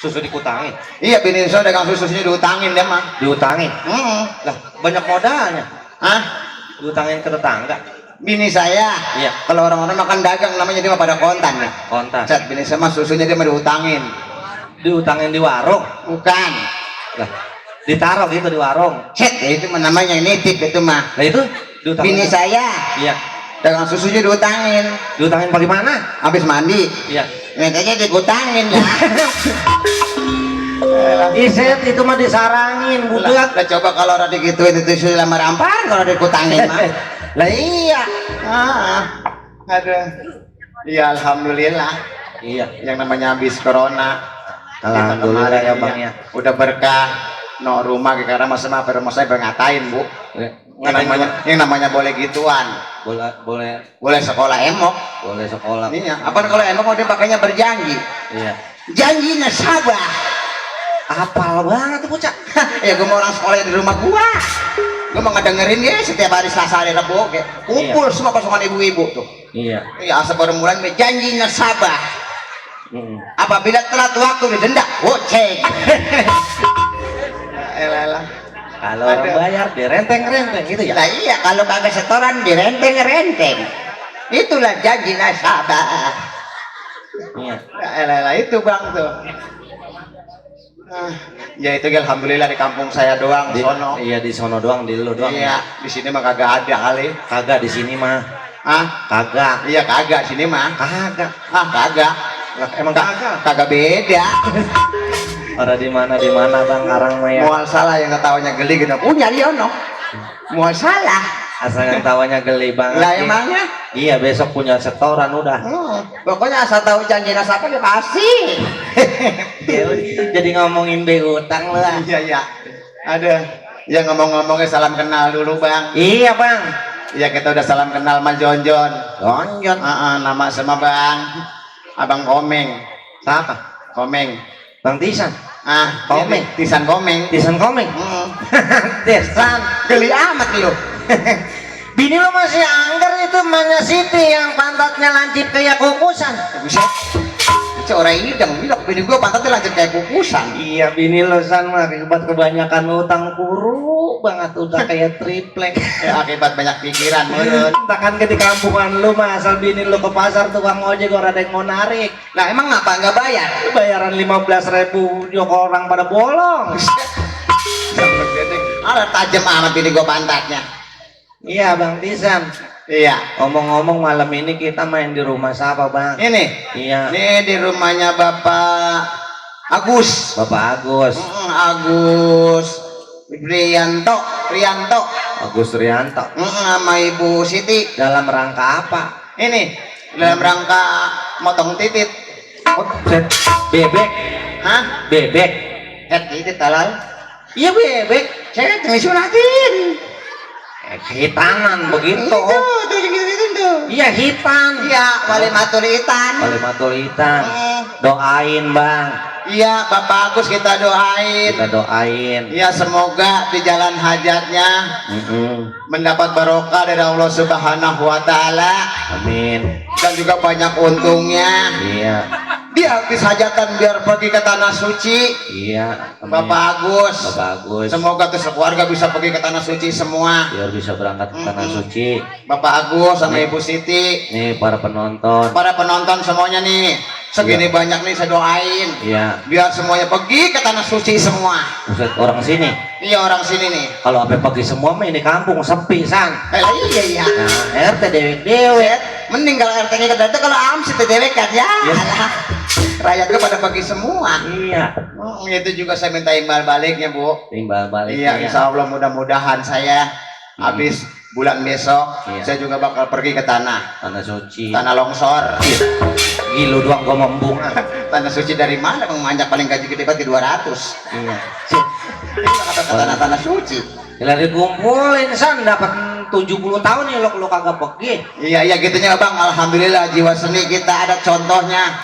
Susu dikutangin. Iya, bini saya dagang susunya diutangin dia mah. Diutangin. Lah, banyak modalnya. Hah? Diutangin ke tetangga. Bini saya. Iya. Kalau orang-orang makan dagang namanya dia mah pada kontan nih. Kontan. Set bini saya mah susunya dia mah diutangin. Diutangin di warung. Bukan. Lah, ditaruh gitu di warung. Set, ya itu mah namanya nitip itu mah. Nah itu diutangin. Bini saya. Iya. Dagang susunya diutangin. Diutangin bagaimana? Habis mandi. Iya. Nantinya diutangin lah. Iset itu mah disarangin, budak. Lah coba kalau orang digituin itu sudah lama rampar kalau dikutangin mah. Lah iya. Aduh. Iya, alhamdulillah. Iya. Yang namanya habis corona. Alhamdulillah ya bang ya. Udah berkah. No rumah karena masa saya ngatain bu. Yang namanya boleh gituan. Boleh sekolah emok. Boleh sekolah. Iya. Apa kalau emok mau dia pakainya berjanji? Iya. Janjinya sabar. Apal banget tuh bocah. Ya gue mau orang sekolah di rumah gua. Gue mau ngedengerin dia setiap hari Selasa hari Rabu. Kumpul semua pasukan ibu-ibu tuh. Iya. Iya asal baru mulai janjinya sabar. Apabila telat waktu didenda goceng. Elah. Kalau orang bayar direnteng-renteng gitu ya. Nah iya kalau kagak setoran direnteng-renteng. Itulah janji nasabah. Iya. Elah itu bang tuh. Ya itu alhamdulillah di kampung saya doang di sono. Iya di sono doang, di lu doang. Iya, di sini mah kagak ada kali. Kagak di sini mah. Kagak. Iya kagak sini mah. Kagak. Kagak. Lah, emang kagak beda. Ada di mana bang arang mah ya. Mual salah yang ketawanya geli gitu. Punya Liono. Mual salah. Asal yang tawanya geli banget. Lah emangnya? Iya besok punya setoran udah. Pokoknya asal tahu janji nasabah dia pasti. Jadi ngomongin utang lah. Iya. Ada. Ya ngomong-ngomongnya salam kenal dulu bang. Iya bang. Iya kita udah salam kenal sama Jonjon. Jonjon. Nama sama bang. Abang Komeng. Siapa? Komeng. Bang Tisan. Komeng. Tisan Komeng. Tisan Komeng. Tisan. Geli amat lu. Bini lo masih anggar itu Manya Siti yang pantatnya lancip kayak kukusan. Buset. Orang hidang bilang bini gua pantatnya lancip kayak kukusan. Iya bini lo san mah akibat kebanyakan utang kuru banget udah kayak triplek. Ya, akibat banyak pikiran menurut. Takkan ke di kampungan lu mah asal bini lo ke pasar tukang ojek orang ada yang mau narik. Nah emang ngapa nggak bayar? Bayaran 15.000 joko orang pada bolong. Ada tajam amat bini gua pantatnya. Iya Bang Tisan. Iya. Ngomong-ngomong malam ini kita main di rumah siapa Bang? Ini. Iya. Ini di rumahnya Bapak Agus. Bapak Agus. Agus Rianto. Agus Rianto. Sama Ibu Siti. Dalam rangka apa? Ini dalam rangka motong titit. Bebek. Hah? Bebek. Titit halal. Iya bebek. Saya ngisulatin. Hitanan begitu. Tuh gitu. Iya hitan. Iya, wali maturitan. Wali maturitan. Doain Bang. Iya, Bapak Agus kita doain. Kita doain. Iya, semoga di jalan hajatnya mendapat barokah dari Allah Subhanahu wa taala. Amin. Dan juga banyak untungnya. Iya. Dia habis hajatan biar pergi ke tanah suci. Iya. Amin. Bapak Agus. Semoga tuh sekeluarga bisa pergi ke tanah suci semua. Biar bisa berangkat ke tanah suci. Bapak Agus sama Ibu Siti. Nih para penonton. Para penonton semuanya nih. Segini banyak nih saya doain. Iya. Biar semuanya pergi ke tanah suci semua. Buset orang sini. Iya orang sini nih. Kalau sampai pergi semua mah ini kampung sepi san. Iya. Nah RT dewek. Mending kalau RT-nya ke kalau AMSI dewek kan ya. Rakyat gue pada pergi semua. Iya. Itu juga saya minta imbal baliknya Bu. Imbal balik. Iya insya Allah mudah-mudahan saya habis bulan besok saya juga bakal pergi ke tanah suci. Tanah longsor. Gilu doang gua membung. Tanah suci dari mana? Menganjak paling gaji gede banget 200. Iya. Itu kata tanah suci. Gila dikumpulin san dapat 70 tahun nih lo kagak pergi. Iya gitunya Bang. Alhamdulillah jiwa seni kita ada contohnya.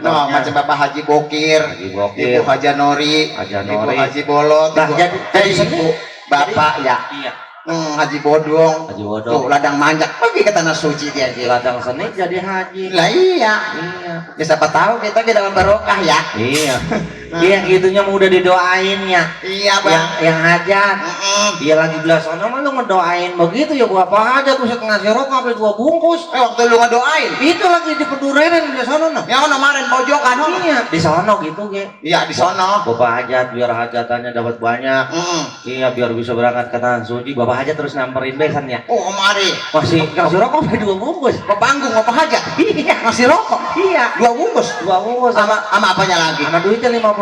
No, macam Bapak Haji Bokir, Ibu Haja Nori, Ibu Haji Bolot, jadi seni. Bapak jadi, ya. Iya. Haji Bodong. Haji Tuh Bodong. ladang manjak pergi ke tanah suci dia gitu. Ladang seni jadi haji. Lah iya. Iya. Ya siapa tahu kita dalam barokah ya. Iya. Iya gitunya mau udah didoain ya. Iya bang. Yang hajat. Dia lagi belah sono mah lu ngedoain begitu ya gua apa aja Buset ngasih rokok sampai 2 bungkus. Waktu lu ngedoain. Itu lagi di pedurenan belah sono noh. Yang kemarin pojokan. Iya, di sono gitu ge. Iya di sono. Bapak hajat biar hajatannya dapat banyak. Iya biar bisa berangkat ke tanah suci. Bapak hajat terus nyamperin besan ya. Oh kemari. Masih ngasih rokok sampai 2 bungkus. Ke panggung apa aja? Iya. Masih rokok. Iya. 2 bungkus. 2 bungkus Sama apanya lagi? sama duitnya 50.000.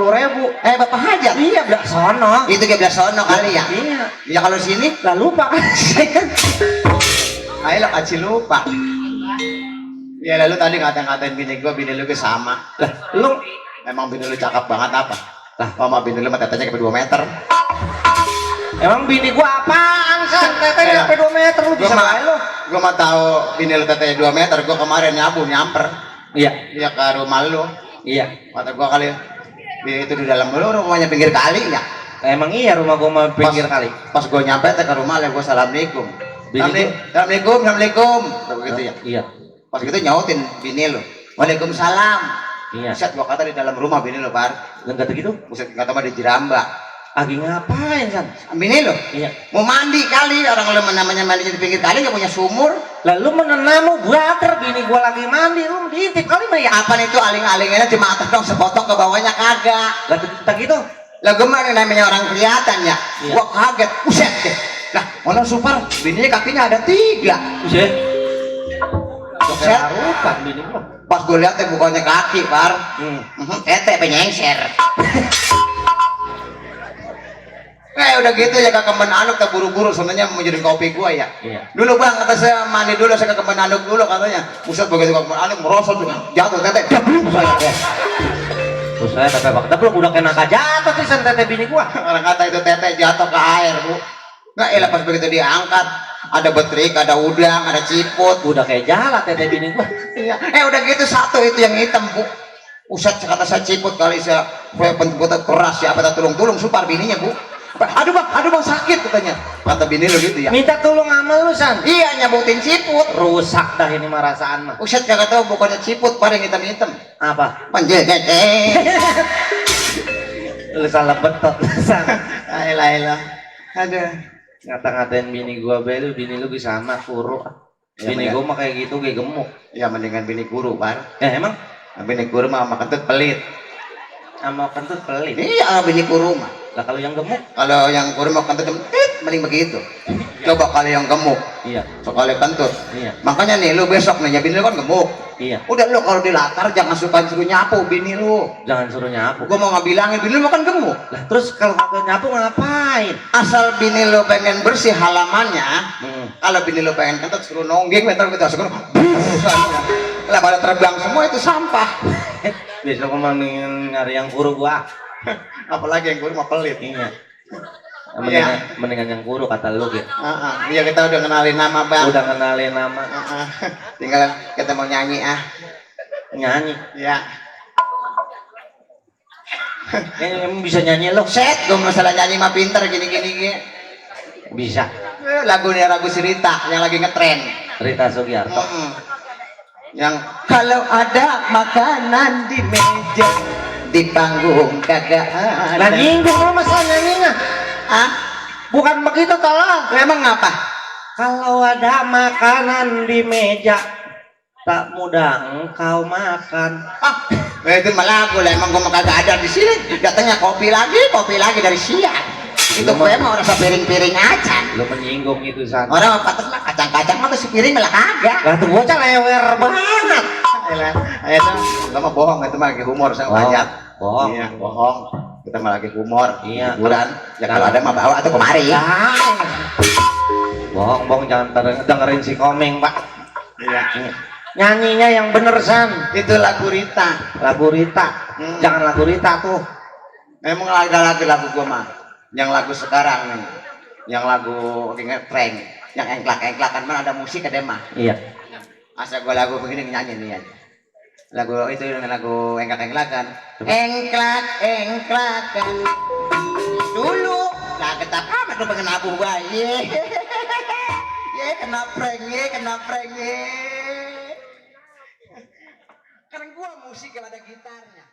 Bapak hajat. Iya belah sono. Itu ke belah sono kali ya. Iya. Ya kalau sini Lah lupa kan. ayo lo kacil lupa. Ya lalu tadi ngatain bini lu ke sama. Lah lu Emang bini lu cakep banget apa? Lah, mama bini lu mah tetenya sampai 2 meter. emang bini gua apaan san? Tetenya sampai 2 meter lu bisa main lu. Gua mah tahu bini lu tetenya 2 meter. Gua kemarin nyamper. Iya. Dia ke rumah lu. Iya. Kata gua kali bini itu di dalam lu rumahnya pinggir kali ya. Emang iya rumah gua mau pinggir kali. Pas gua nyampe ke rumah gua assalamualaikum. Bini Assalamualaikum. Begitu ya. Iya. Pas gitu nyautin bini lu. Waalaikumsalam. Iya. Buset gua kata di dalam rumah bini lu, Par. Dan kata gitu, Buset kata mah di Jiramba. lagi ngapain san? Bini lu Iya. mau mandi kali, orang lu namanya mandi di pinggir kali nggak punya sumur. Lalu menenamu buater bini gua lagi mandi lu diintip kali mah ya. Apa itu aling-alingnya cuma atas dong sepotong ke bawahnya kagak. Lah tak gitu. Lah gimana namanya orang kelihatan ya. Iya. Gua kaget, buset deh. Lah, mana super, bininya kakinya ada 3. Buset. Buset. Rupa bini gua. Pas gue lihat bukannya kaki, Par. Tete penyengser. Udah gitu ya ke Kemben Anuk tak buru-buru sebenarnya mau jadi kopi gua ya. Iya. Dulu Bang kata saya mandi dulu saya ke Kemben Anuk dulu katanya. Buset begitu ke Kemben Anuk merosot jatuh tete. Terus saya tete bak dapur udah kena jatuh sih san tete bini gua. Orang kata itu tete jatuh ke air, Bu. Nggak elah pas begitu diangkat ada betrik, ada udang, ada ciput. Udah kayak jalan tete bini gua. Iya. Udah gitu satu itu yang hitam, Bu. Uset kata saya ciput kali saya bentuk keras ya apa tulung-tulung supar bininya, Bu. Aduh bang sakit katanya. Kata bini lu gitu ya. Minta tolong sama lu san. Iya nyabutin ciput. Rusak dah ini mah rasaan mah. Uset kagak tahu bukannya ciput paling hitam-hitam. Apa? Panjang Lu salah betot san. Ayolah. Aduh. Ngata-ngatain bini gua belu, bini lu sama kuruk. Ya, Bini ya. gua mah kayak gitu kayak gemuk. Ya mendingan bini guru, Par. Emang Bini guru mah makan tuh pelit. sama kentut pelit. Iya bini guru mah. Lah kalau yang gemuk? Kalau yang guru makan tuh mending begitu. Coba kalau yang gemuk, Iya. sekali kentut. Iya. Makanya nih lu besok nih ya bini lu kan gemuk. Iya. Udah lu kalau di latar jangan suka suruh nyapu bini lu. Jangan suruh nyapu. Gua mau ngebilangin bini lu kan gemuk. Lah terus kalau kagak nyapu ngapain? Asal bini lu pengen bersih halamannya, kalau bini lu pengen kentut suruh nonggeng bentar kita suruh. Lah pada terbang semua itu sampah. Besok gua mendingan nyari yang kuru gua. Apalagi yang guru mah pelit. Iya. Iya. Mendingan yang kuru kata lu gitu. Iya kita udah kenalin nama Bang. Udah kenalin nama. Tinggal kita mau nyanyi Nyanyi. Ya. Emang bisa nyanyi lo? Set, gue masalah nyanyi mah pinter gini. Bisa. Lagunya Ragu Sirita yang lagi ngetren. Rita Sugiarto. Yang kalau ada makanan di meja di panggung kagak ada. Lah nyinggung lo masalah nyanyinya. Bukan begitu tolong. Emang apa? Kalau ada makanan di meja tak mudah engkau makan. Itu malah lagu lah. Emang gue kagak ada di sini. Datangnya kopi lagi dari siang. Itu gue mah orang sepiring-piring aja. Lo menyinggung itu san. Orang patut mah kacang-kacang mah tuh sepiring malah kagak. Lah tuh bocah lewer banget. Ayo tuh, kita mah bohong itu mah lagi humor sama banyak. Bohong. Iya, bohong. Kita mah lagi humor, Iya. hiburan. Ya kalau ada mah bawa atau kemari. Bohong jangan dengerin si Komeng pak. Iya. Nyanyinya yang bener san. Itu lagu Rita. Lagu Rita. Jangan lagu Rita tuh. Emang ada lagu gua mah. Yang lagu sekarang nih. Yang lagu ngetren. Yang engklak-engklakan mana ada musik ada mah. Iya. Asal gua lagu begini nyanyi nih aja. Lagu itu dengan lagu engklak-engklakan. Engklak-engklakan. Dulu lah ketap amat lu pengen nabuh bayi. kena prank ye. Karena gua musik yang ada gitarnya.